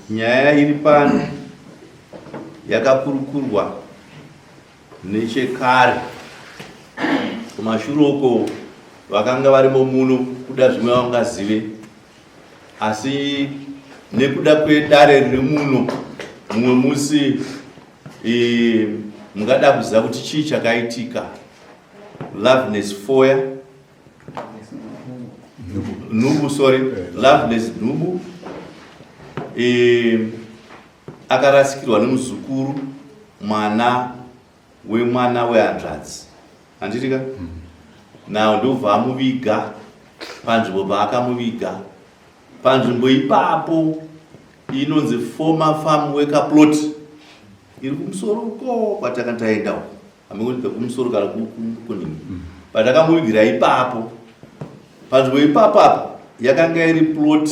Nyaya iri pano yakakurukurwa nechekare. Kumashure uko vakanga varimo muno kuda zvimwe vangazive, asi nekuda kwedare riri muno mumwe musi mungada kuziva kuti chii chakaitika. Loveness Foya Nubu, Loveness Nubu akarasikirwa nemuzukuru, mwana wehanzvadzi. Handitika? Nawo ndobva amuviga panzvimbo paakamuviga. Panzvimbo ipapo inonzi former farm worker plot iri kumusoro uko kwatakataenda uko. Hamekuti kumusoro kana kunini. Patakamuvigira ipapo. Panzvimbo ipapo apa yakanga iri plot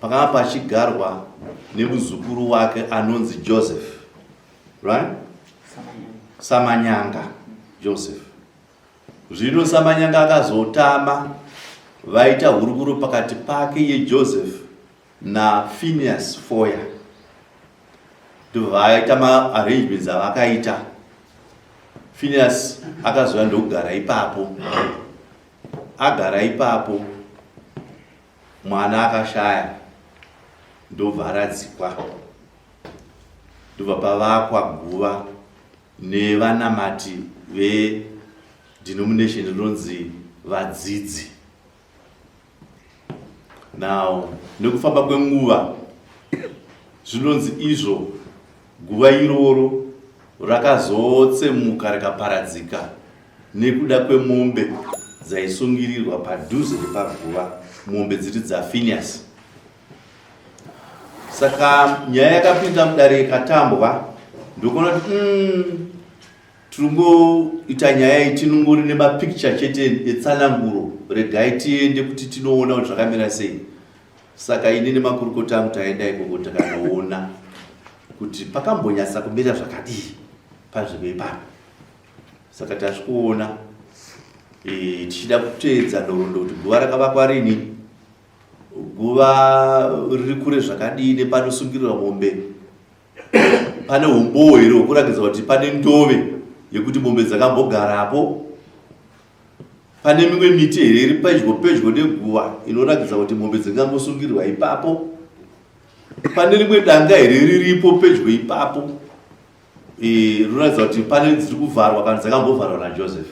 pakanga pachigarwa nemuzukuru wake anonzi Joseph, right? Samanyanga Joseph. Zvino Samanyanga akazotama, vaita hurukuro pakati pake yeJoseph na Phineas Foya. Vaita ma-arrangements avakaita. Phineas akazoenda ndokugara ipapo. Agara ipapo, mwana akashaya, ndobva aradzikwa. Ndobva pavakwa Guva nevanamati vedenomination inonzi vadzidzi. Now, nekufamba kwenguva zvinonzi izvo Guva iroro rakazotsemuka rikaparadzika nekuda kwemombe dzaisungirirwa padhuze nepaGuva, mombe dziri dzaPhineas. Saka nyaya yakapinda mudare ikatambwa, ndokuona kuti tiringoita nyaya iyi tinongori nemapicture chete etsananguro, regai tiende kuti tinoona kuti zvakamira sei. Saka ini nemakurukota angu taenda ikoko takanoona kuti pakambonyatsa kumira zvakadii panzvimbo ipapo. Saka tasvikoona tichida kuteedza nhoroondo kuti Guva rakavakwa rini, Guva riri kure zvakadini, panosungirirwa mombe, pane umbowo here hwekuratidza kuti pane ndove yekuti mombe dzakambogarapo, pane mimwe miti here iri pedyo neGuva inoratidza kuti mombe dzingangosungirirwa ipapo, pane rimwe danga here riripo pedyo ipapo rinoratidza kuti pane dziri kuvharwa kana dzakambovharwa naJoseph.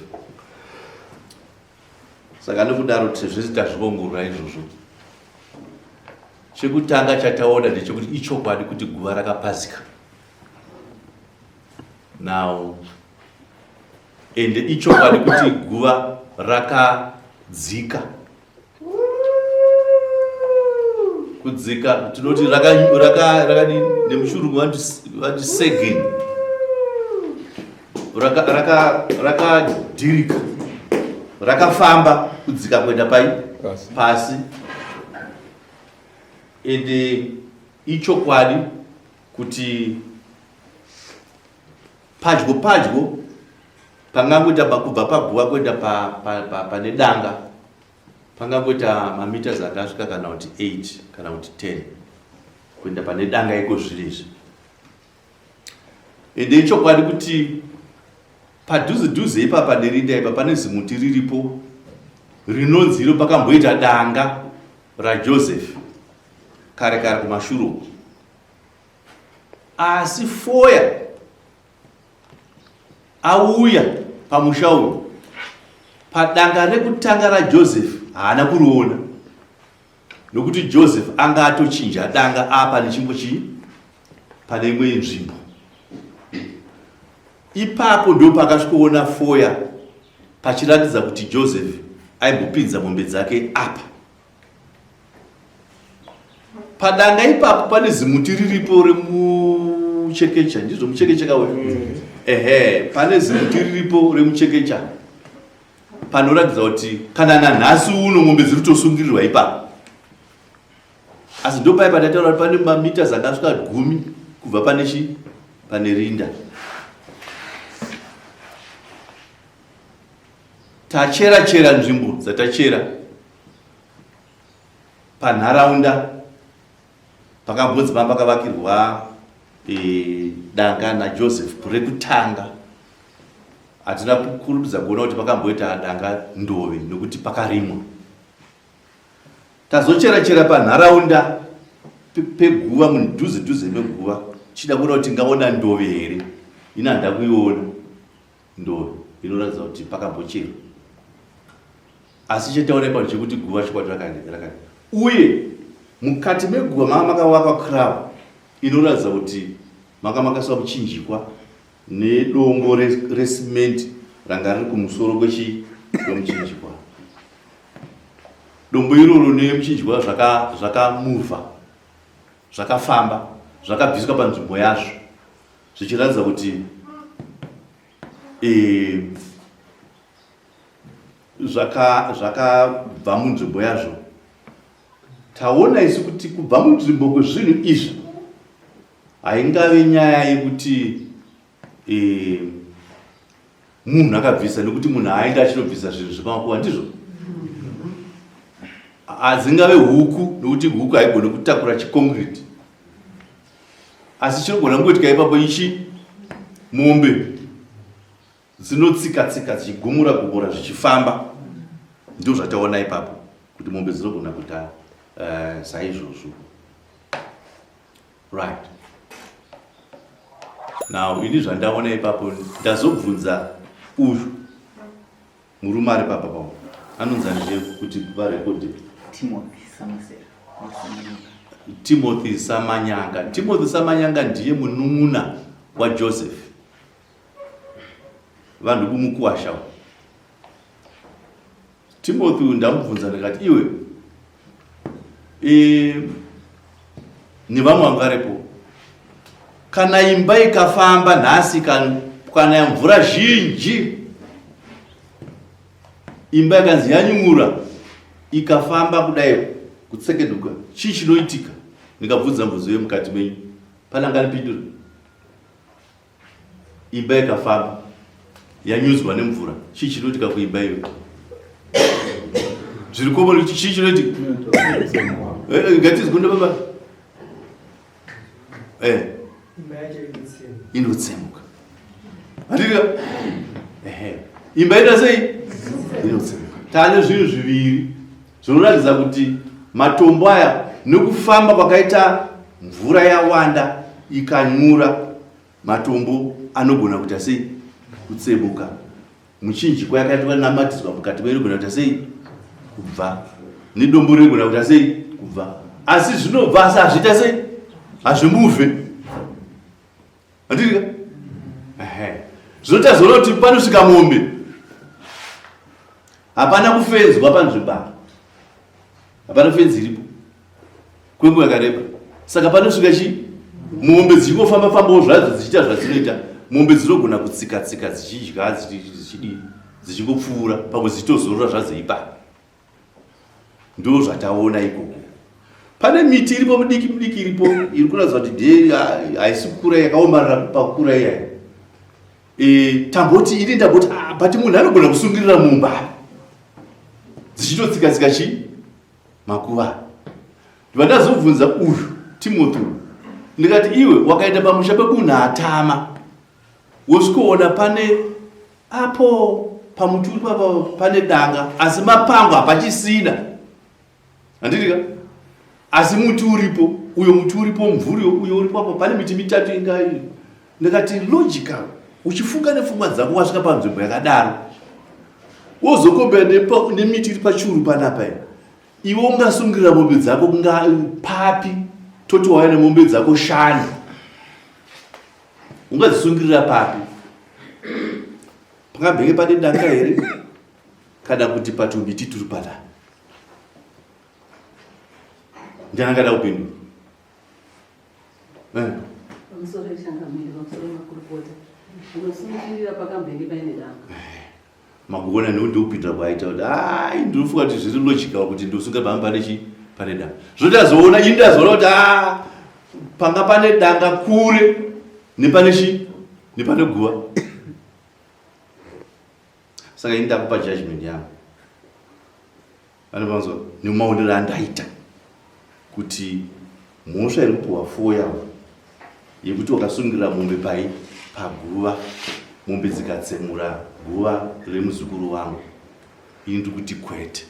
Saka nekudaro zvese tazvivongorora izvozvo. Chekutanga chataona ndechekuti ichokwadi kuti Guva rakapazika. Now, ende ichokwadi kuti Guva rakadzika. Kudzika tinoti rakadi nemuchirungu vanti segeni. Rakadhirika. Rakafamba kudzika kwenda pasi. Ende ichokwadi kuti padyo pangangoita kubva paGuva kwenda pane danga pangangoita mamita akasvika kana kuti 8 kana kuti 10 kwenda pane danga iko zvirezvi. Ende ichokwadi kuti padhuze ipapa nerinda ipa pane zimuti riripo rinonzi iro pakamboita danga raJoseph kare kumashure. Asi Foya auya pamusha uyu padanga rekutanga raJoseph haana kuriona, nokuti Joseph anga atochinja danga apa nechimbo pane imwe nzvimbo. Ipapo ndo pakasvikoona Foya pachiratidza kuti Joseph aimbopinza mombe dzake apa. Padanga ipapo pane zimuti riripo muchekecha ndizvo muchekecha kawe pane zimuti riripo remuchekecha panoratidza kuti kana nanhasi uno mombe dziri kutosungirirwa ipapo. Asi ndo pai patataura kuti pane mamita akasvika 10 kubva pane rinda. Tachera nzvimbo dzatachera panharaunda pakambonzi pakavakirwa danga naJoseph rekutanga. Hatina kurumidza kuona kuti pakamboita danga ndove nokuti pakarimwa. Tazochera panharaunda peguva mudhuze meguva chida kuona kuti ngaona ndove here. Ina ndakuiona ndove inoratidza kuti pakambochera. Asi chetaonekwa chekuti guva chikwati rakadi. Uye mukati meguva makavakwa krawu inoratidza kuti makaswa muchinjikwa nedombo resimenti ranga riri kumusoro kwemuchinjikwa. Dombo iroro nemuchinjikwa zvakamuvha, zvakafamba, zvakabviswa panzvimbo yazvo, zvichiratidza kuti zvakabva munzvimbo yazvo. Taona isu kuti kubva munzvimbo kwezvinhu izvi haingave nyaya yekuti munhu akabvisa, nekuti munhu aenda achinobvisa zvinhu zvepamakuva ndizvo. Hadzingave huku, nokuti huku haigoni kutakura chikongriti. Asi chinogona kungoitika ipapo ichi mombe dzinotsika dzichigumura zvichifamba. Ndizvo zvataona ipapo kuti mombe dzinogona kuita saizvozvo. Right. Now ini zvandaona ipapo ndazobvunza uyu murume ari papa anonzi ndije kuti varekodhe Timothy Samanyanga. Timothy Samanyanga ndiye munun'una waJoseph. Vanhu kumukuwasha. Timothy ndamubvunza ndikati iwe nevamwe vangarepo, kana imba ikafamba nhasi kana mvura zhinji, imba ikanzi yanyura ikafamba kudai kutsekeduka, chii chinoitika? Ndikabvunza mubvunzo yemukati menyu, pananga ndipindura. Imba ikafamba yanyudzwa nemvura, chii chinoitika kuimba iyo? Zviri kuona chii chinoitika? Ngatizgunde baba. Inotsemuka. Handika? Imba ina sei? Inotsemuka. Tane zvinhu zviviri zvinoratidza kuti matombo aya nekufamba kwakaita mvura yawanda ikanyura, matombo anogona kuita sei? Kutsemuka. Muchinjikwa yakaitwa namatidzwa mukati mero gona kuita sei? Kubva. Nedombo rinogona kuita sei? Kubva. Asi zvinobva asi hazviita sei? Hazvimuvhe. Handika? Zvinotazoona kuti panosvika mombe hapana kufenzwa panzvimbo. Hapana fenzi iripo kwenguva yakareba. Saka panosvika chi mombe dzichingofamba zvadzo dzichiita zvadzinoita. Mombe dzinogona kutsika dzichidya dzichingopfuura pamwe dzichitozorora zvadzo ipapo. Ndo zvataona ikoko. Pane miti iripo midiki iripo iri kuratidza kuti haisi kukura, yakaomarara pakukura iyayi. Tamboti iri ndamboti bati munhu anogona kusungirira mumba dzichitotsika chi makuva. Ndandazobvunza uyu Timothy ndikati iwe wakaenda pamusha pemunhu atama, wosvikoona pane apo pamuti uri papa pane danga asi mapango hapachisina. Handitika? Asi muti uripo, uyo muti uripo, mvuri uyo uripo apo, pane miti mitatu ingai. Ndikati logical, uchifunga nepfungwa dzako wasvika panzvimbo yakadaro, wozokombera nemiti iri pachuru panapa, iwe ungasungirira mombe dzako papi? Toti wauya nemombe dzako 5, ungadzisungirira papi? Pakabheke pane danga here kana kuti patumiti turi panapa? Ndianangada upindura. Magona ndio upita kwaita kuti ndinofunga kuti zviri logical kuti ndosunga pane danga. Zvotazoona indazoona kuti panga pane danga kure nepane guva. Saka ndakupa judgment yangu. Anobanzwa nemaonero andaita kuti mhosva iri kupuwa 4 yawo yekuti wakasungira mombe paguva, mombe dzikatsemura guva remuzukuru wangu, ini ndiri kuti kwete,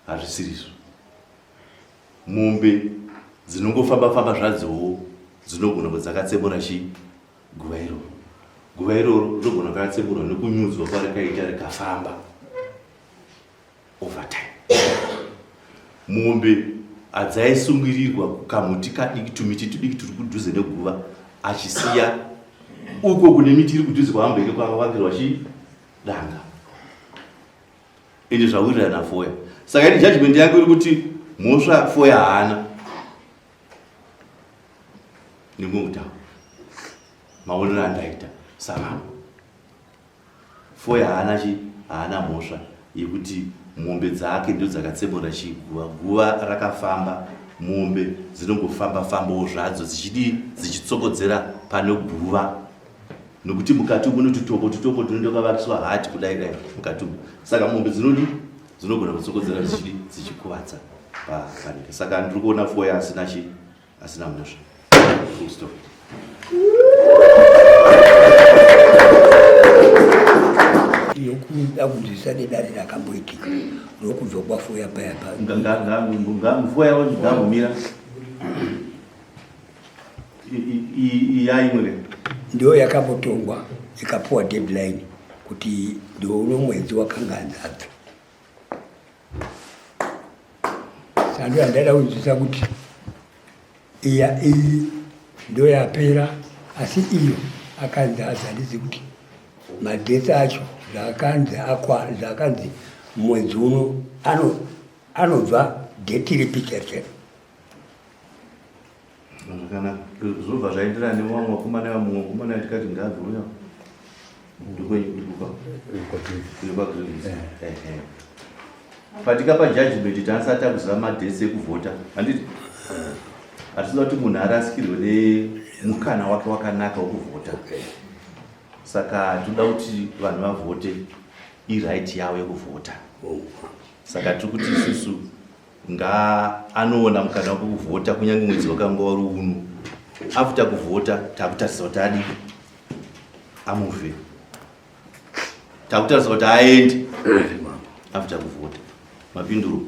hazvisirizo. Mombe dzinongofamba zvadzo dzinogona kuti dzakatsemura guva iroro. Guva iroro rinogona rakatsemurwa nekunyudzwa kwarakaita rikafamba over time. Mombe adzaisungirirwa kamuti kadiki tumiti tudiki turi kudhuze neguva, achisiya uko kune miti iri kudhuze kwahambeke kwakavakirwa danga. Ende zvawirirana 4. Saka ini judgment yako iri kuti mhosva 4 haana. Ndingokutaura maonero andaita samama 4 haana mhosva yekuti mombe dzake ndio dzakatsemura guva rakafamba. Mombe dzinongofamba-fambawo zvadzo dzichitsokodzera pane guva, nokuti mukati umu tutombo tunoenda kavakiswa hati kudai mukati umu. Saka mombe dzinogona kutsokodzera dzichikuvadza panike. Saka ndiri kuona 4 asina mhosva. Full stop. Yokuda kunzwisa nedare rakamboitika rokubva kwafoya paya ngamufoya ngamumira yaimwe ndio yakambotongwa ikapuwa deadline kuti ndio uno mwedzi wakanganzadza. Sando andada kunzwisa kuti iyi ndio yapera, asi iyo akanzadza ndizi kuti madhesi acho zvakanzi mwedzi uno anobva date ripichete. Kana zvobva zvaenderana nevamwe vakomana atikati ngazvouya patika pajudgment taasati takuziva madhesi ekuvhota, handiti hatinoda kuti munhu arasikirwe nemukana wake wakanaka wekuvhota. Saka toda kuti vanhu vavhote iright yavo yekuvhota. Saka tiri kuti isusu anoona mukana wekuvhota kunyange mwedzi wakanga wari uno. After kuvhota takutarisa kuti adii amuve, takutarisa kuti aende after kuvhota. Mapinduro.